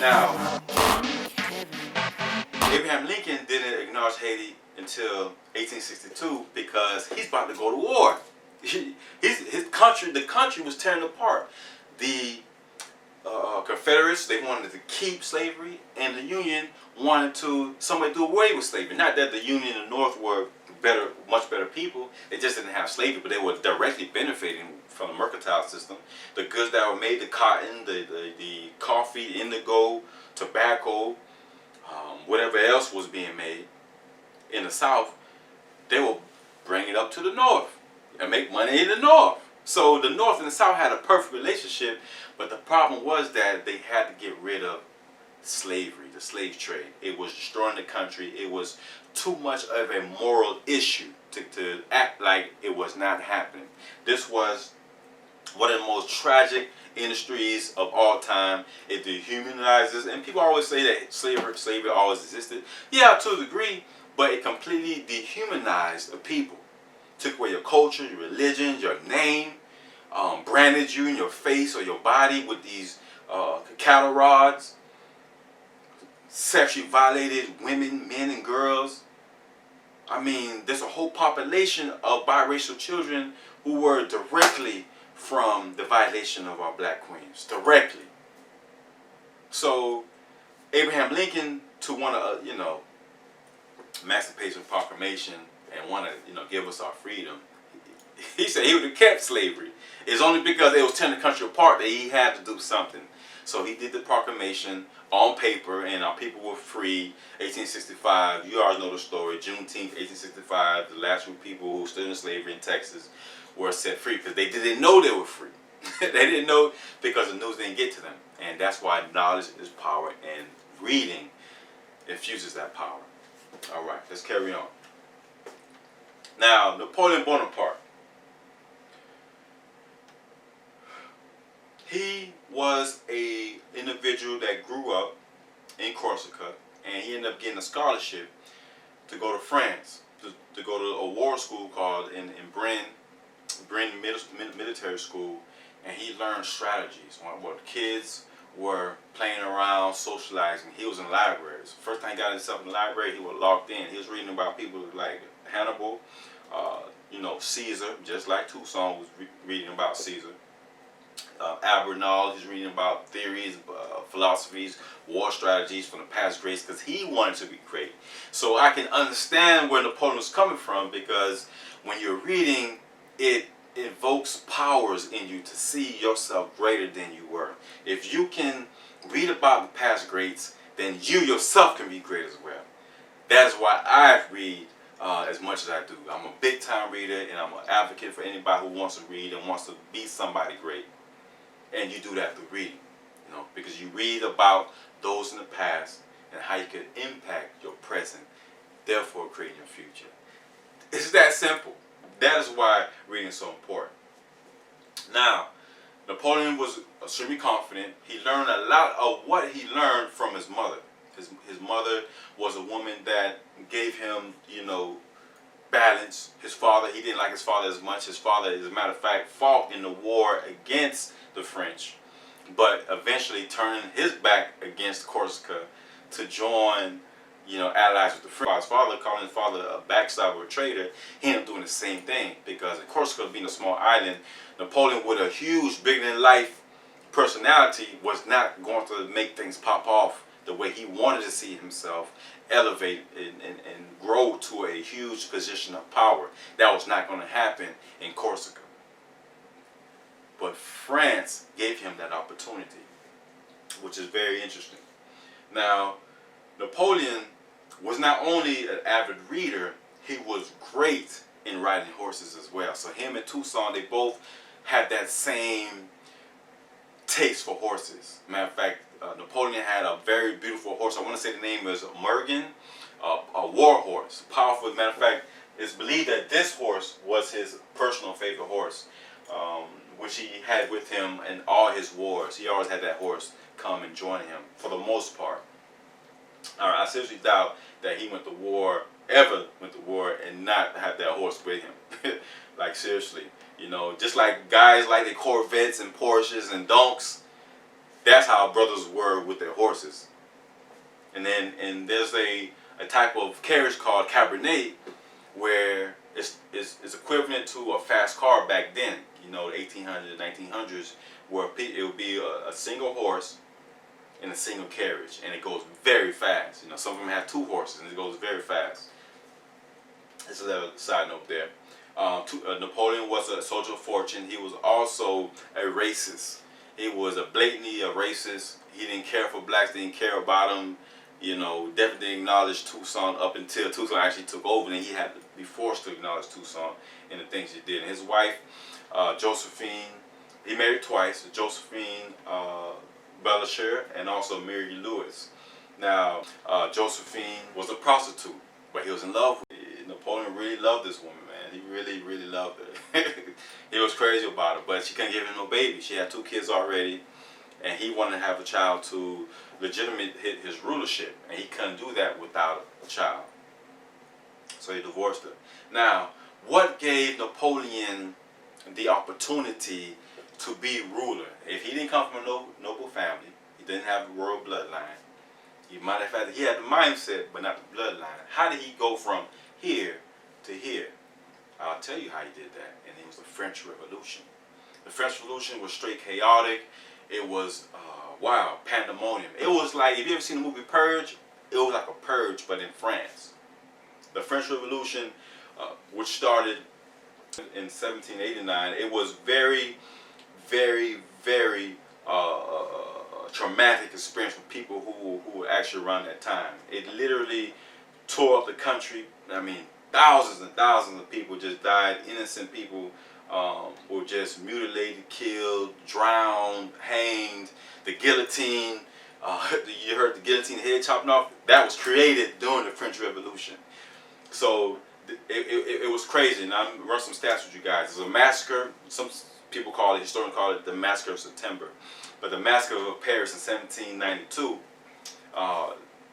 Now, Abraham Lincoln didn't acknowledge Haiti until 1862 because he's about to go to war. The country was tearing apart. The Confederates, they wanted to keep slavery, and the Union wanted to somebody do away with slavery. Not that the Union and the North were better, much better people. They just didn't have slavery, but they were directly benefiting from the mercantile system. The goods that were made, the cotton, the coffee, indigo, tobacco, whatever else was being made in the South, they will bring it up to the North and make money in the North. So the North and the South had a perfect relationship, but the problem was that they had to get rid of slavery, the slave trade. It was destroying the country. It was too much of a moral issue to act like it was not happening. This was one of the most tragic industries of all time. It dehumanizes, and people always say that slavery always existed. Yeah, to a degree, but it completely dehumanized the people. Took away your culture, your religion, your name, branded you in your face or your body with these cattle rods, sexually violated women, men, and girls. I mean, there's a whole population of biracial children who were directly from the violation of our black queens, directly. So Abraham Lincoln, to want to, Emancipation Proclamation and want to, give us our freedom, he said he would have kept slavery. It's only because it was tearing the country apart that he had to do something. So he did the proclamation on paper, and our people were free. 1865, you already know the story. Juneteenth, 1865, the last group of people who stood in slavery in Texas were set free because they didn't know they were free. They didn't know because the news didn't get to them. And that's why knowledge is power, and reading infuses that power. All right, let's carry on. Now, Napoleon Bonaparte. He was a individual that grew up in Corsica, and he ended up getting a scholarship to go to France, to go to a war school called in Brenne military school, and he learned strategies. While the kids were playing around, socializing, he was in libraries. First time he got himself in the library, he was locked in. He was reading about people like Hannibal, Caesar, just like Toussaint was reading about Caesar. Albert, he's reading about theories, philosophies, war strategies from the past greats because he wanted to be great. So I can understand where Napoleon was coming from, because when you're reading, it invokes powers in you to see yourself greater than you were. If you can read about the past greats, then you yourself can be great as well. That is why I read as much as I do. I'm a big time reader, and I'm an advocate for anybody who wants to read and wants to be somebody great. And you do that through reading, because you read about those in the past and how you can impact your present, therefore creating your future. It's that simple. That is why reading is so important. Now, Napoleon was extremely confident. He learned a lot of what he learned from his mother. His mother was a woman that gave him, balance. His father, he didn't like his father as much. His father, as a matter of fact, fought in the war against the French, but eventually turned his back against Corsica to join, allies with the French. His father, calling his father a backstabber or a traitor, he ended up doing the same thing, because in Corsica, being a small island, Napoleon, with a huge, bigger-than-life personality, was not going to make things pop off the way he wanted to see himself elevate and grow to a huge position of power. That was not going to happen in Corsica. But France gave him that opportunity, which is very interesting. Now, Napoleon was not only an avid reader, he was great in riding horses as well. So him and Toussaint, they both had that same taste for horses. Matter of fact, Napoleon had a very beautiful horse. I want to say the name is Mergen, a war horse. Powerful. Matter of fact, it's believed that this horse was his personal favorite horse. which he had with him in all his wars. He always had that horse come and join him for the most part. I seriously doubt that he went to war, ever went to war, and not have that horse with him. Like, seriously, you know, just like guys like their Corvettes and Porsches and Donks, that's how brothers were with their horses. And there's a type of carriage called Cabernet, where it's equivalent to a fast car back then, you know, the 1800s, 1900s, where it would be a single horse in a single carriage, and it goes very fast. You know, some of them have two horses, and it goes very fast. This is a side note there. Napoleon was a soldier of fortune. He was also a racist. He was blatantly a racist. He didn't care for blacks, didn't care about them. You know, definitely acknowledged Toussaint up until Toussaint actually took over, and he had to be forced to acknowledge Toussaint in the things he did. And his wife, Josephine, he married twice, Josephine Bellachère and also Mary Louis. Now, Josephine was a prostitute, but he was in love with her. Napoleon really loved this woman, man. He really, really loved her. He was crazy about her, but she couldn't give him no baby. She had 2 kids already, and he wanted to have a child to legitimate his rulership, and he couldn't do that without a child. So he divorced her. Now, what gave Napoleon the opportunity to be ruler? If he didn't come from a noble family, he didn't have a royal bloodline. He might have had, he had the mindset, but not the bloodline. How did he go from here to here? I'll tell you how he did that, and it was the French Revolution. The French Revolution was straight chaotic. It was wow, pandemonium. It was like, if you ever seen the movie Purge, it was like a purge, but in France. The French Revolution, which started in 1789, it was very, very, very traumatic experience for people who were actually around that time. It literally tore up the country. I mean, thousands and thousands of people just died. Innocent people were just mutilated, killed, drowned, hanged. The guillotine, you heard the guillotine head chopping off, that was created during the French Revolution. So it was crazy. Now I'm gonna run some stats with you guys. It's a massacre. Some people call it, historians call it the Massacre of September. But the Massacre of Paris in 1792,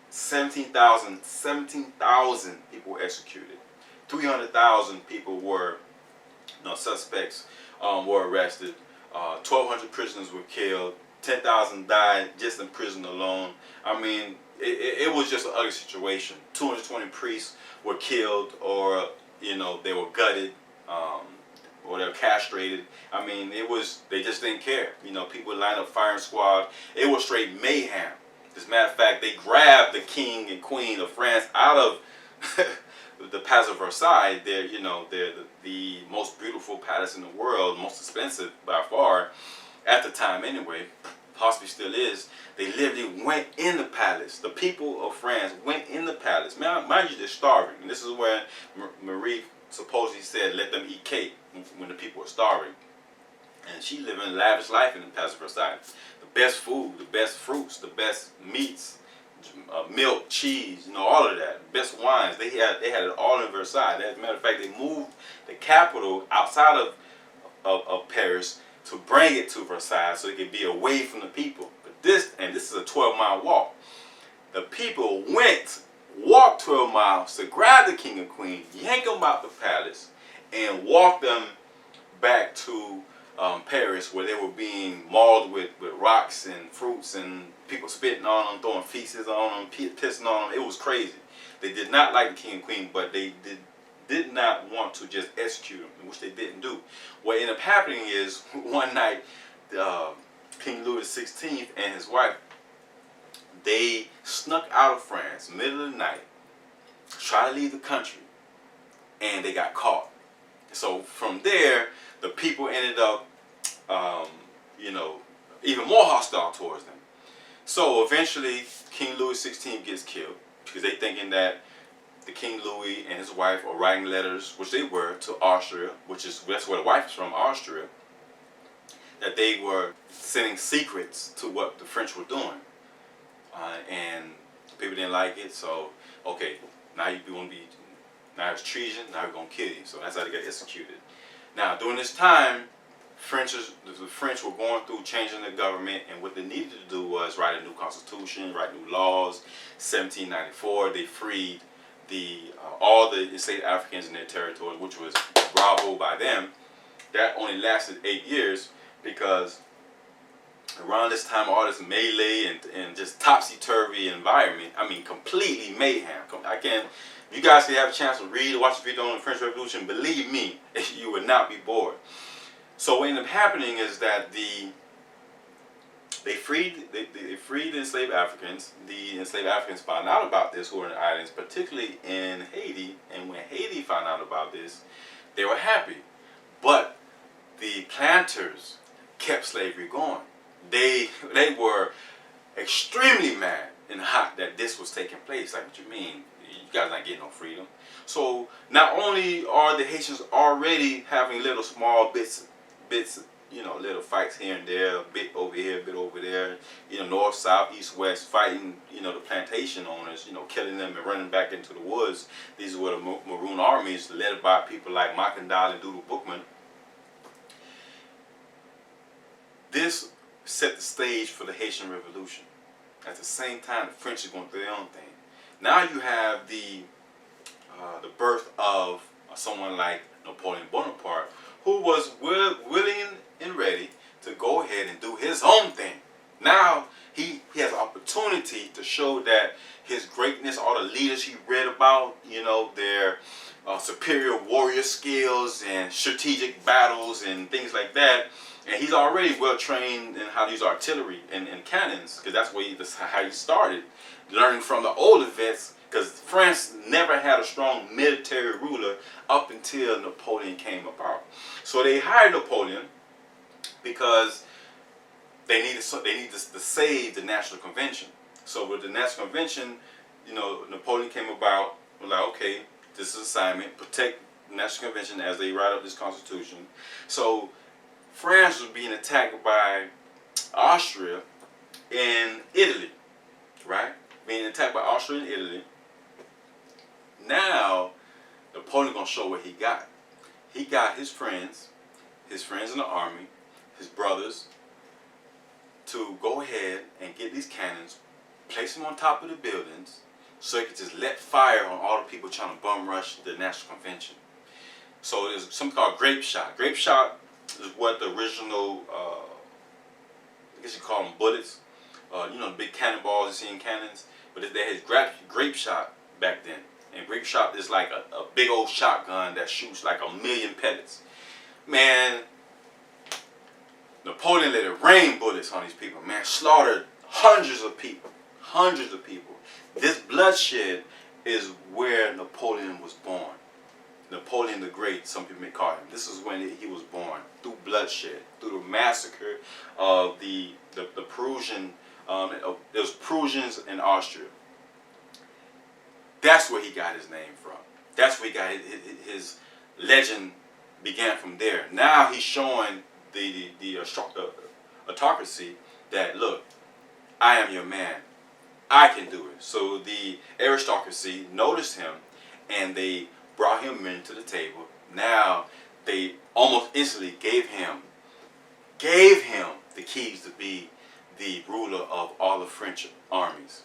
17,000 people were executed. 300,000 people were, suspects were arrested. 1,200 prisoners were killed. 10,000 died just in prison alone. I mean, it was just an ugly situation. 220 priests were killed, or they were gutted, or they were castrated. I mean, they just didn't care. People lined up firing squad. It was straight mayhem. As a matter of fact, they grabbed the king and queen of France out of the Palace of Versailles. They're the most beautiful palace in the world, most expensive by far. At the time anyway, possibly still is. They literally went in the palace. The people of France went in the palace. Mind you, they're starving. And this is where Marie supposedly said, let them eat cake when the people were starving. And she lived a lavish life in the Palace of Versailles. The best food, the best fruits, the best meats, milk, cheese, all of that. Best wines. They had it all in Versailles. As a matter of fact, they moved the capital outside of Paris to bring it to Versailles so it could be away from the people. But this is a 12-mile walk. The people walked 12 miles to grab the king and queen, yank them out the palace, and walk them back to Paris, where they were being mauled with rocks and fruits and people spitting on them, throwing feces on them, pissing on them. It was crazy. They did not like the king and queen, but they did not want to just execute them, which they didn't do. What ended up happening is, one night, King Louis XVI and his wife, they snuck out of France, middle of the night, tried to leave the country, and they got caught. So from there, the people ended up, even more hostile towards them. So eventually, King Louis XVI gets killed, because they thinking that the King Louis and his wife are writing letters, which they were, to Austria, that's where the wife is from, Austria, that they were sending secrets to what the French were doing. And people didn't like it, so, okay, now it's treason, now we're going to kill you. So that's how they got executed. Now, during this time, the French were going through changing the government, and what they needed to do was write a new constitution, write new laws. 1794, they freed all the enslaved Africans in their territory, which was bravo by them. That only lasted 8 years because around this time, all this melee and just topsy-turvy environment, I mean, completely mayhem. If you guys can have a chance to read or watch the video on the French Revolution, believe me, you would not be bored. So what ended up happening is that they freed the enslaved Africans. The enslaved Africans found out about this who were in the islands, particularly in Haiti. And when Haiti found out about this, they were happy. But the planters kept slavery going. They were extremely mad and hot that this was taking place. Like, what you mean? You guys not getting no freedom. So not only are the Haitians already having little small bits, little fights here and there, a bit over here, a bit over there, north, south, east, west, fighting, the plantation owners, killing them and running back into the woods. These were the Maroon armies led by people like Macandal and Doodle Bookman. This set the stage for the Haitian Revolution. At the same time, the French are going through their own thing. Now you have the birth of someone like Napoleon Bonaparte, who was willing and ready to go ahead and do his own thing. Now he has an opportunity to show that his greatness, all the leaders he read about, their superior warrior skills and strategic battles and things like that. And he's already well trained in how to use artillery and cannons, because that's how he started, learning from the older vets. Because France never had a strong military ruler up until Napoleon came about. So they hired Napoleon because they needed to save the National Convention. So with the National Convention, Napoleon came about. We're like, okay, this is assignment: protect the National Convention as they write up this Constitution. So France was being attacked by Austria and Italy, right? Being attacked by Austria and Italy. Now, Napoleon gonna show what he got. He got his friends in the army, his brothers, to go ahead and get these cannons, place them on top of the buildings, so he could just let fire on all the people trying to bum rush the National Convention. So there's something called Grape Shot. Grape Shot is what the original, I guess you call them bullets, the big cannonballs you see in cannons, but they had Grape Shot back then. And Grape Shot is like a big old shotgun that shoots like 1,000,000 pellets. Man, Napoleon let it rain bullets on these people, man. Slaughtered hundreds of people. This bloodshed is where Napoleon was born. Napoleon the Great, some people may call him. This is when he was born, through bloodshed, through the massacre of the Prussian, it was Prussians in Austria. That's where he got his name from. That's where he got his legend began from there. Now he's showing the autocracy that, look, I am your man. I can do it. So the aristocracy noticed him and they brought him into the table. Now they almost instantly gave him the keys to be the ruler of all the French armies,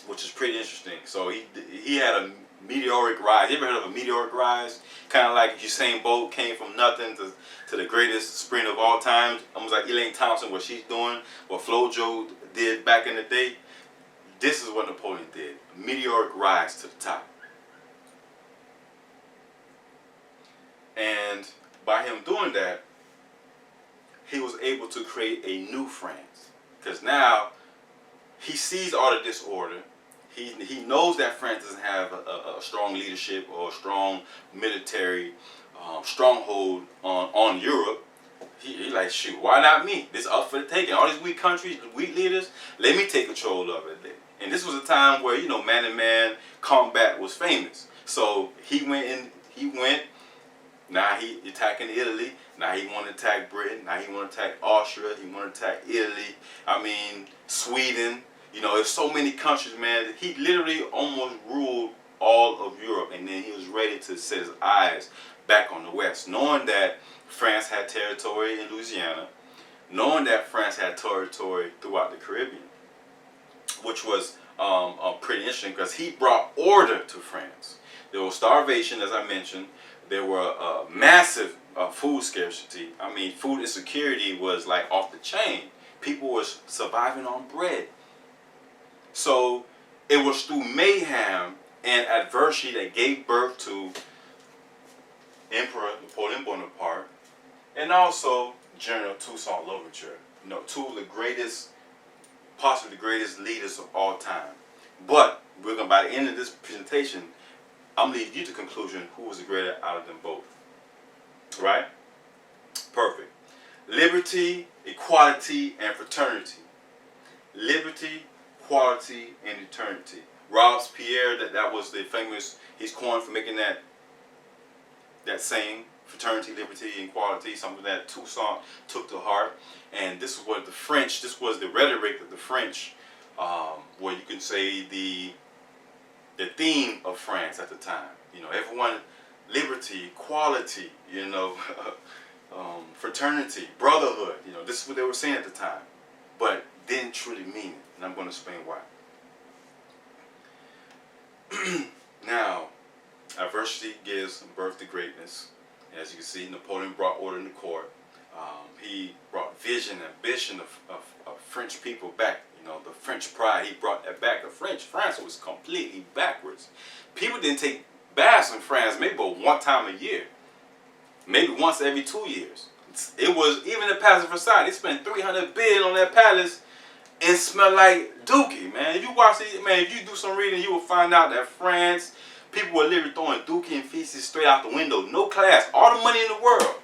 which is pretty interesting. So he had a meteoric rise. You ever heard of a meteoric rise? Kind of like Usain Bolt came from nothing to the greatest sprint of all time. Almost like Elaine Thompson, what she's doing, what Flojo did back in the day. This is what Napoleon did. A meteoric rise to the top. And by him doing that, he was able to create a new France. Because now he sees all the disorder. He knows that France doesn't have a strong leadership or a strong military stronghold on Europe. He like, shoot, why not me? This up for the taking. All these weak countries, weak leaders, let me take control of it. And this was a time where, man-to-man combat was famous. So he went. Now he attacking Italy. Now he want to attack Britain. Now he want to attack Austria. He want to attack Italy. Sweden. There's so many countries, man. He literally almost ruled all of Europe, and then he was ready to set his eyes back on the West, knowing that France had territory in Louisiana, knowing that France had territory throughout the Caribbean, which was pretty interesting because he brought order to France. There was starvation, as I mentioned. There were massive food scarcity. I mean, food insecurity was like off the chain. People were surviving on bread. So it was through mayhem and adversity that gave birth to Emperor Napoleon Bonaparte and also General Toussaint Louverture. You know, two of the greatest, possibly the greatest leaders of all time. But we're gonna, by the end of this presentation, I'm gonna leave you to the conclusion who was the greater out of them both. Right? Perfect. Liberty, equality, and fraternity. Liberty, equality, and eternity. Robespierre, that was the famous, he's coined for making that saying, fraternity, liberty, and equality, something that Toussaint took to heart. And this is what the French, this was the rhetoric of the French, where you can say the theme of France at the time. You know, everyone, liberty, equality, you know, fraternity, brotherhood. You know, this is what they were saying at the time, but didn't truly mean it. And I'm going to explain why. Now, adversity gives birth to greatness. As you can see, Napoleon brought order in the court. He brought vision, ambition of French people back. You know, the French pride, he brought that back. France was completely backwards. People didn't take baths in France maybe but one time a year. Maybe once every 2 years. It was, even the Palace of Versailles, they spent $300 billion on that palace. It smelled like dookie, man. If you watch it, man, if you do some reading, you will find out that France, people were literally throwing dookie and feces straight out the window. No class. All the money in the world.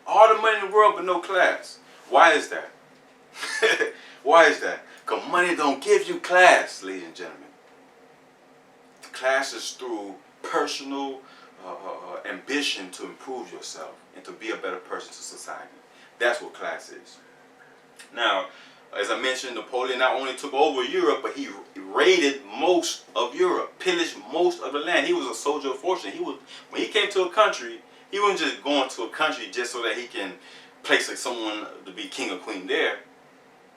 All the money in the world, but no class. Why is that? Why is that? Because money don't give you class, ladies and gentlemen. Class is through personal ambition to improve yourself and to be a better person to society. That's what class is. Now, as I mentioned, Napoleon not only took over Europe, but he raided most of Europe, pillaged most of the land. He was a soldier of fortune. When he came to a country, he wasn't just going to a country just so that he can place someone to be king or queen there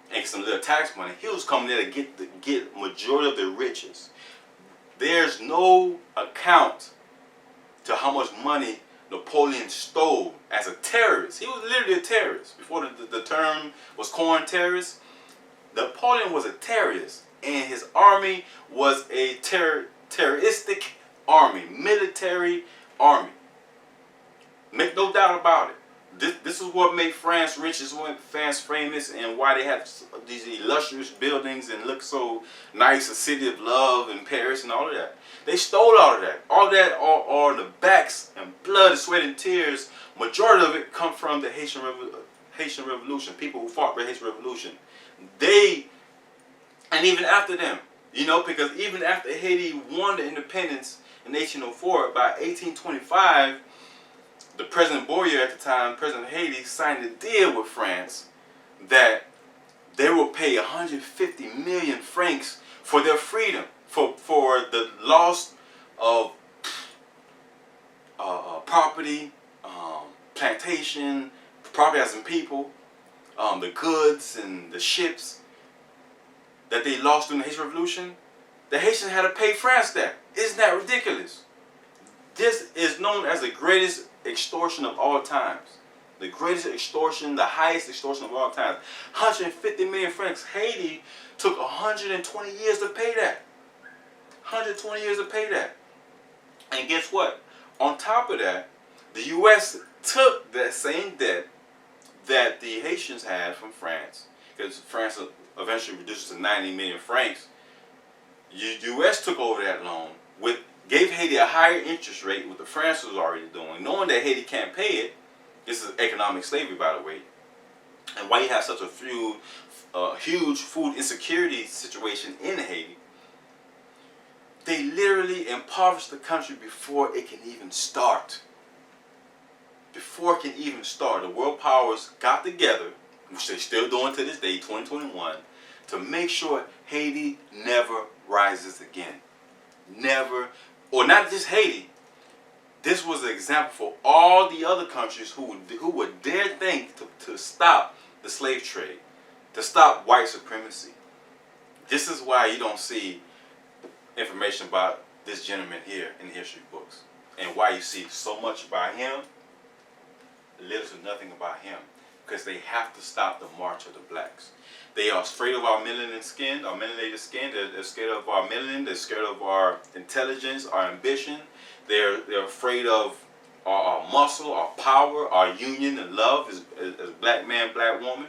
and get some little tax money. He was coming there to get majority of the riches. There's no account to how much money Napoleon stole as a terrorist. He was literally a terrorist. Before the term was coined terrorist, Napoleon was a terrorist, and his army was a terroristic army, military army. Make no doubt about it. This is what made France rich. This is what made France famous, and why they have these illustrious buildings and look so nice, a city of love in Paris and all of that. They stole all of that. All of that are the backs and blood, sweat, and tears. Majority of it come from the Haitian Revolution. People who fought the Haitian Revolution. And even after them, you know, because even after Haiti won the independence in 1804, by 1825, the President Boyer at the time, President of Haiti, signed a deal with France that they will pay 150 million francs for their freedom, for the loss of property, plantation, property as in people, the goods and the ships that they lost during the Haitian Revolution. The Haitians had to pay France that. Isn't that ridiculous? This is known as the greatest extortion of all times. The greatest extortion, the highest extortion of all time. 150 million francs. Haiti took 120 years to pay that. 120 years to pay that. And guess what? On top of that, the U.S. took that same debt that the Haitians had from France, because France eventually reduced to 90 million francs. The U.S. took over that loan, gave Haiti a higher interest rate, what the France was already doing, knowing that Haiti can't pay it. This is economic slavery, by the way. And why you have such a huge food insecurity situation in Haiti. They literally impoverished the country before it can even start. Before it can even start, the world powers got together, which they're still doing to this day, 2021, to make sure Haiti never rises again. never, or not just Haiti. This was an example for all the other countries who would dare think to stop the slave trade, to stop white supremacy. This is why you don't see information about this gentleman here in the history books, and why you see so much about him, little to nothing about him, because they have to stop the march of the blacks. They are afraid of our melanated skin, our melanated skin. They're scared of our melanin. They're scared of our intelligence, our ambition. They're afraid of our muscle, our power, our union and love as black man, black woman.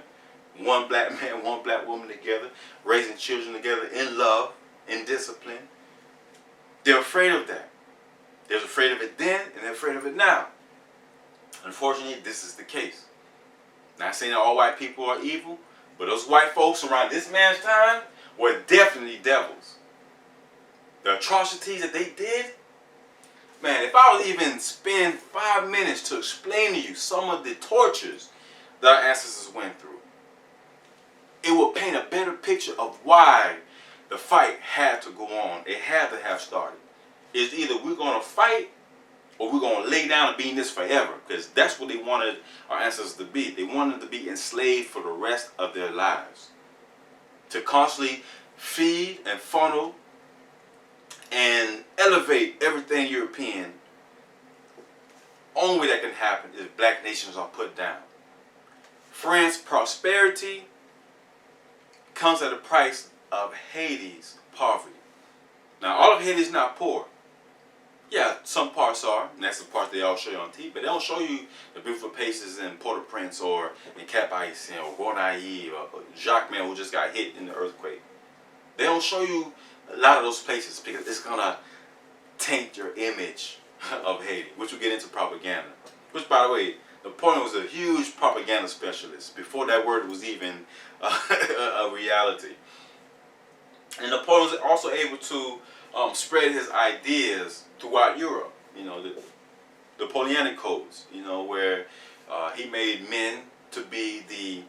One black man, one black woman together, raising children together in love, in discipline. They're afraid of that. They're afraid of it then, and they're afraid of it now. Unfortunately, this is the case. Not saying that all white people are evil, but those white folks around this man's time were definitely devils. The atrocities that they did, man, if I was even spend 5 minutes to explain to you some of the tortures that our ancestors went through, it will paint a better picture of why the fight had to go on. It had to have started. It's either we're going to fight or we're going to lay down and be in this forever, because that's what they wanted our ancestors to be. They wanted to be enslaved for the rest of their lives, to constantly feed and funnel and elevate everything European. Only way that can happen is black nations are put down. France's prosperity comes at the price of Haiti's poverty. Now, all of Haiti is not poor. Yeah, some parts are, and that's the part they all show you on TV, but they don't show you the beautiful places in Port-au-Prince or in Cap-Haïtien or Gonaïves or Jacques-Man who just got hit in the earthquake. They don't show you a lot of those places because it's going to taint your image of Haiti, which will get into propaganda. Which, by the way, Napoleon was a huge propaganda specialist before that word was even a reality. And Napoleon was also able to spread his ideas throughout Europe. You know, the Napoleonic codes, you know, where he made men to be the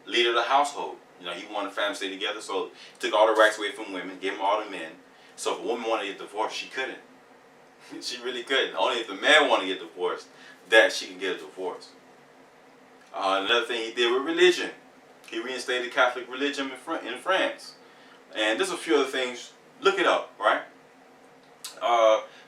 leader of the household. You know, he wanted the family to stay together, so he took all the rights away from women, gave them all the men. So if a woman wanted to get divorced, she couldn't. She really couldn't. Only if the man wanted to get divorced, that she can get a divorce. Another thing he did with religion. He reinstated Catholic religion in France. And there's a few other things. Look it up, right?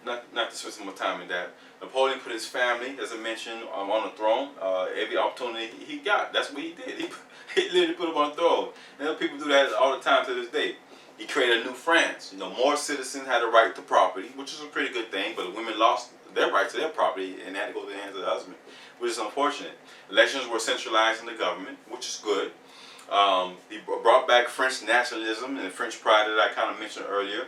Not to spend some more time in that. Napoleon put his family, as I mentioned, on the throne. Every opportunity he got, that's what he did. He literally put him on the throne. And people do that all the time to this day. He created a new France. You know, more citizens had a right to property, which is a pretty good thing, but the women lost their right to their property and had to go to the hands of the husband, which is unfortunate. Elections were centralized in the government, which is good. He brought back French nationalism and the French pride that I kind of mentioned earlier.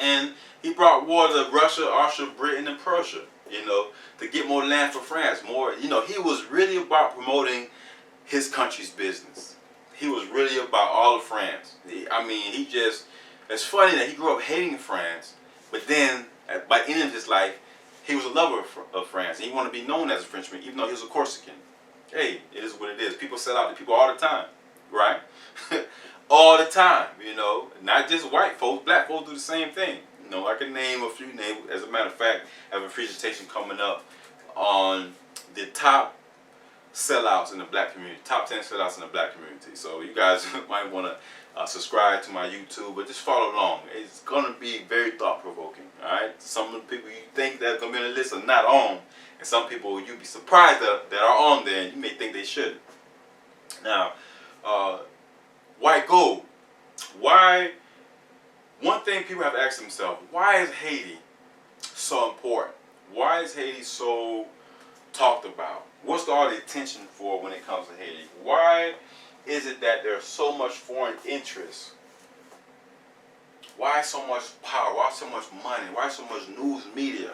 And he brought war to Russia, Austria, Britain, and Prussia, you know, to get more land for France. More, you know, he was really about promoting his country's business. He was really about all of France. It's funny that he grew up hating France, but then by the end of his life, he was a lover of France. He wanted to be known as a Frenchman, even though he was a Corsican. Hey, it is what it is. People sell out to people all the time, right? All the time, you know. Not just white folks, black folks do the same thing. You know, I can name a few names. As a matter of fact, I have a presentation coming up on the top sellouts in the black community, top 10 sellouts in the black community. So you guys might want to subscribe to my YouTube, but just follow along. It's going to be very thought-provoking, all right? Some of the people you think that are going to be on the list are not on, and some people you'd be surprised that are on there, and you may think they should. Now, white gold. Why? One thing people have to ask themselves, why is Haiti so important? Why is Haiti so talked about? What's all the attention for when it comes to Haiti? Why is it that there's so much foreign interest? Why so much power? Why so much money? Why so much news media?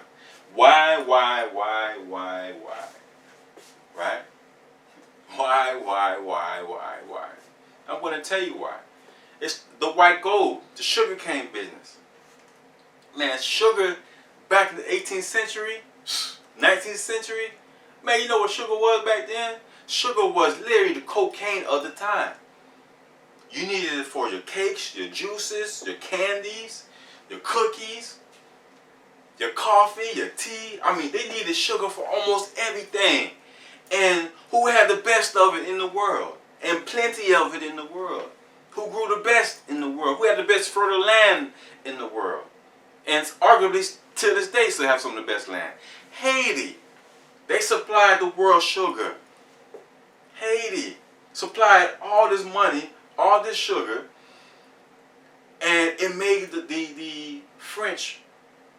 Why? Right? Why? I'm going to tell you why. It's the white gold, the sugar cane business. Man, sugar back in the 18th century, 19th century, man, you know what sugar was back then? Sugar was literally the cocaine of the time. You needed it for your cakes, your juices, your candies, your cookies, your coffee, your tea. I mean, they needed sugar for almost everything. And who had the best of it in the world? And plenty of it in the world. Who grew the best in the world? Who had the best fertile land in the world? And arguably, to this day, still have some of the best land. Haiti. They supplied the world sugar. Haiti supplied all this money, all this sugar, and it made the French,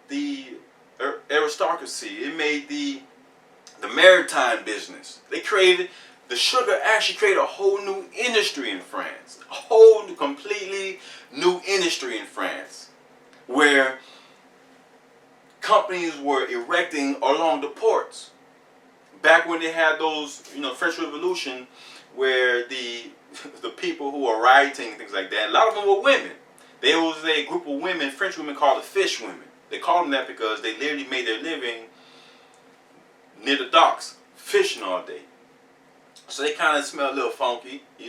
the aristocracy, it made the maritime business. They created, the sugar actually created a whole new industry in France. A whole new, completely new industry in France. Where companies were erecting along the ports. Back when they had those, French Revolution, where the people who were rioting and things like that, a lot of them were women. There was a group of women, French women called the fish women. They called them that because they literally made their living near the docks, fishing all day. So they kind of smelled a little funky, a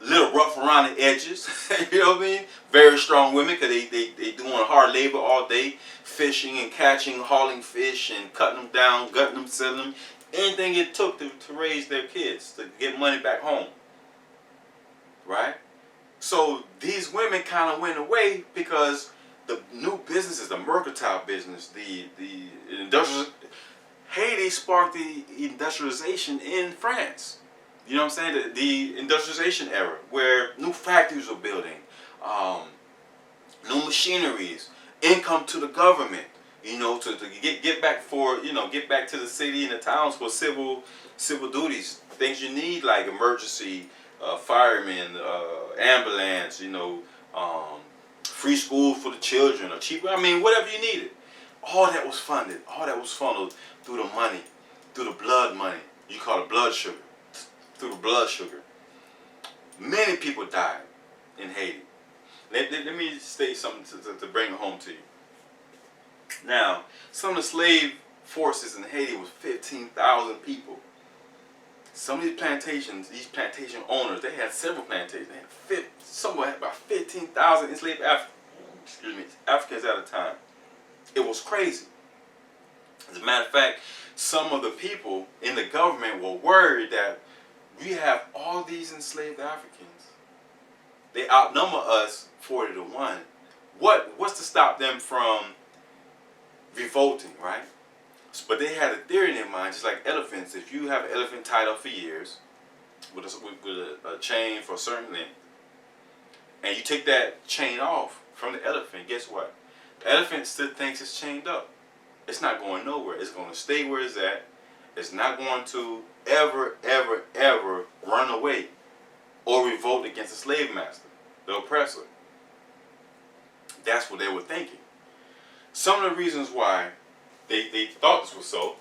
little rough around the edges, you know what I mean? Very strong women because they doing hard labor all day, fishing and catching, hauling fish and cutting them down, gutting them, selling them. Anything it took to raise their kids, to get money back home. Right? So these women kind of went away because the new businesses, the mercantile business, the industrial, Haiti sparked the industrialization in France. You know what I'm saying? The industrialization era, where new factories were building, new machineries, income to the government, to get back get back to the city and the towns for civil duties, things you need like emergency, firemen, ambulance, free school for the children, or cheaper, whatever you needed. All that was funded, all that was funneled through the money, through the blood money. You call it blood sugar. Through the blood sugar. Many people died in Haiti. Let me state something to bring it home to you. Now, some of the slave forces in Haiti was 15,000 people. Some of these plantations, these plantation owners, they had several plantations. They had somewhere about 15,000 enslaved Africans at a time. It was crazy. As a matter of fact, some of the people in the government were worried that we have all these enslaved Africans. They outnumber us 40 to 1. What's to stop them from revolting, right? But they had a theory in their mind, just like elephants. If you have an elephant tied up for years with a chain for a certain length, and you take that chain off from the elephant, guess what? The elephant still thinks it's chained up. It's not going nowhere. It's going to stay where it's at. It's not going to ever, ever, ever run away or revolt against the slave master, the oppressor. That's what they were thinking. Some of the reasons why they thought this was so,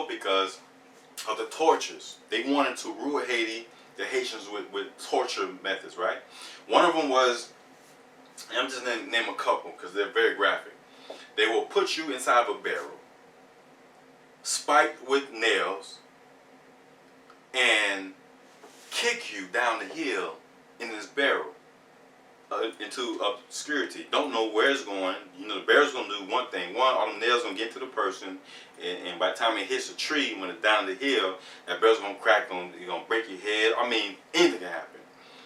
because of the tortures. They wanted to rule Haiti, the Haitians, with torture methods, right? One of them was, I'm just going to name a couple because they're very graphic. They will put you inside of a barrel, spiked with nails, and kick you down the hill in this barrel into obscurity. Don't know where it's going. The barrel's going to do one thing. One, all the nails going to get to the person, and by the time it hits a tree, when it's down the hill, that barrel's going to crack, you're going to break your head. Anything can happen.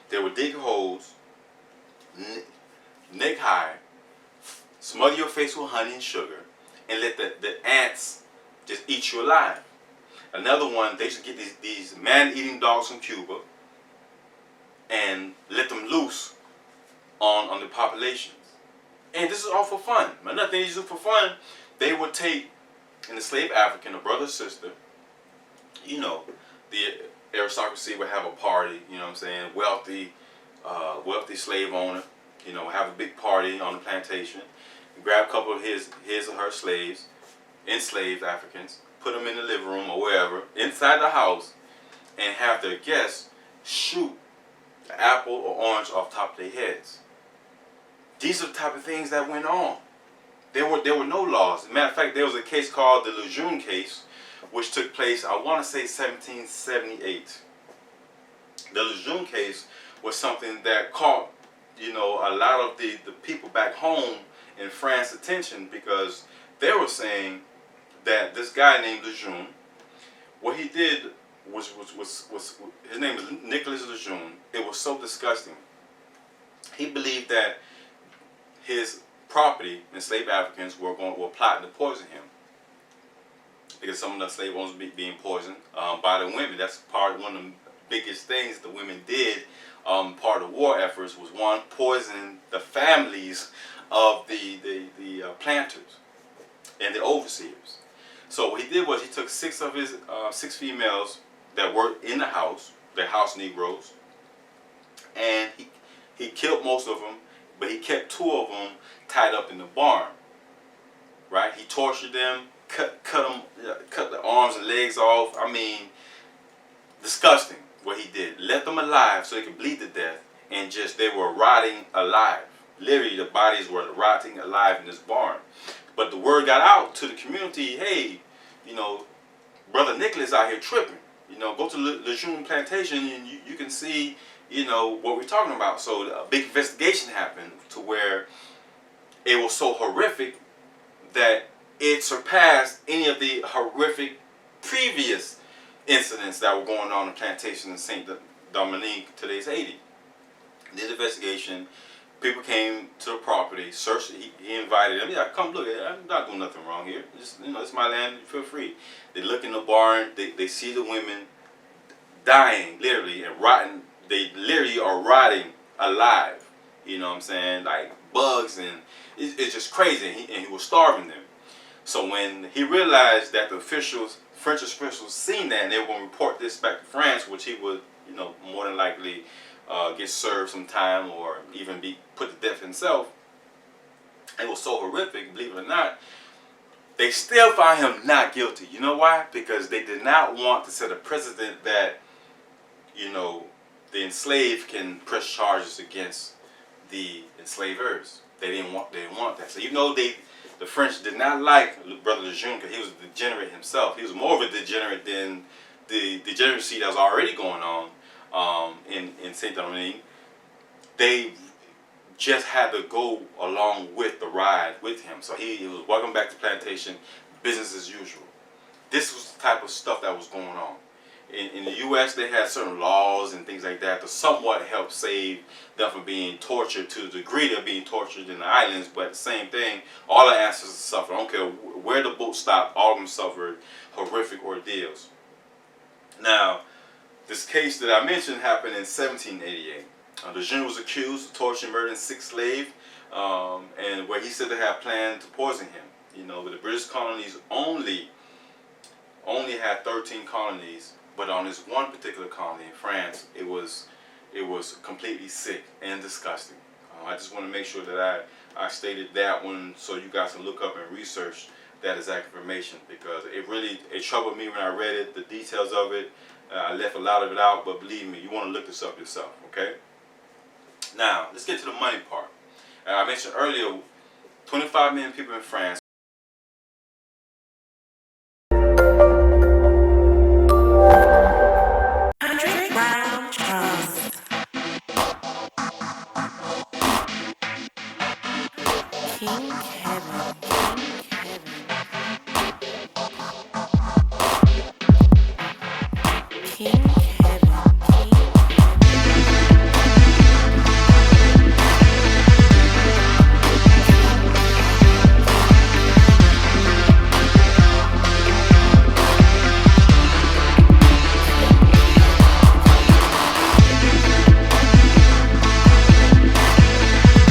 They would dig holes, neck high, smother your face with honey and sugar, and let the ants just eat you alive. Another one, they should get these man-eating dogs from Cuba and let them loose on the populations. And this is all for fun. Another thing they do for fun, they would take an enslaved African, a brother or sister, the aristocracy would have a party, wealthy slave owner, have a big party on the plantation, grab a couple of his or her slaves, enslaved Africans, put them in the living room or wherever, inside the house, and have their guests shoot an apple or orange off top of their heads. These are the type of things that went on. There were no laws. As a matter of fact, there was a case called the Lejeune case, which took place, I want to say 1778. The Lejeune case was something that caught, you know, a lot of the people back home in France attention, because they were saying that this guy named Lejeune, what he did was his name is Nicolas Lejeune. It was so disgusting. He believed that his property, enslaved Africans, were plotting to poison him, because some of the slave owners were being poisoned by the women. That's one of the biggest things the women did. Part of the war efforts was, one, poisoning the families of the planters and the overseers. So what he did was he took six females that worked in the house, the house Negroes, and he killed most of them, but he kept 2 of them tied up in the barn. Right? He tortured them, cut the arms and legs off. I mean, disgusting what he did. Left them alive so they could bleed to death, and they were rotting alive. Literally, the bodies were rotting alive in this barn. But the word got out to the community, hey, you know, Brother Nicholas out here tripping. You know, go to Lejeune Plantation and you can see, you know, what we're talking about. So a big investigation happened to where it was so horrific that it surpassed any of the horrific previous incidents that were going on in plantation in Saint Dominique, today's Haiti. Did the investigation. People came to the property, searched. He invited them. Yeah, come look. I'm not doing nothing wrong here. Just, you know, it's my land. Feel free. They look in the barn. They see the women dying, literally, and rotting. They literally are rotting alive. You know what I'm saying? Like bugs, and it's just crazy. And he was starving them. So when he realized that the French officials seen that, and they were going to report this back to France, which he would, you know, more than likely get served some time or even be put to death himself. It was so horrific, believe it or not. They still found him not guilty. You know why? Because they did not want to set a precedent that, you know, the enslaved can press charges against the enslavers. They didn't want that. So, you know, the French did not like Brother Lejeune because he was a degenerate himself. He was more of a degenerate than the degeneracy that was already going on in Saint Dominique. They just had to go along with the ride with him. So he was welcome back to plantation, business as usual. This was the type of stuff that was going on. In the U.S., they had certain laws and things like that to somewhat help save them from being tortured to the degree they're being tortured in the islands. But the same thing, all the ancestors suffered. I don't care where the boat stopped, all of them suffered horrific ordeals. Now, this case that I mentioned happened in 1788. Lejeune was accused of torturing and murdering 6 slaves, and where he said to have planned to poison him. You know, but the British colonies only had 13 colonies, but on this one particular colony in France, it was completely sick and disgusting. I just want to make sure that I stated that one so you guys can look up and research that exact information, because it troubled me when I read it, the details of it. I left a lot of it out, but believe me, you want to look this up yourself, okay? Now, let's get to the money part. I mentioned earlier, 25 million people in France. King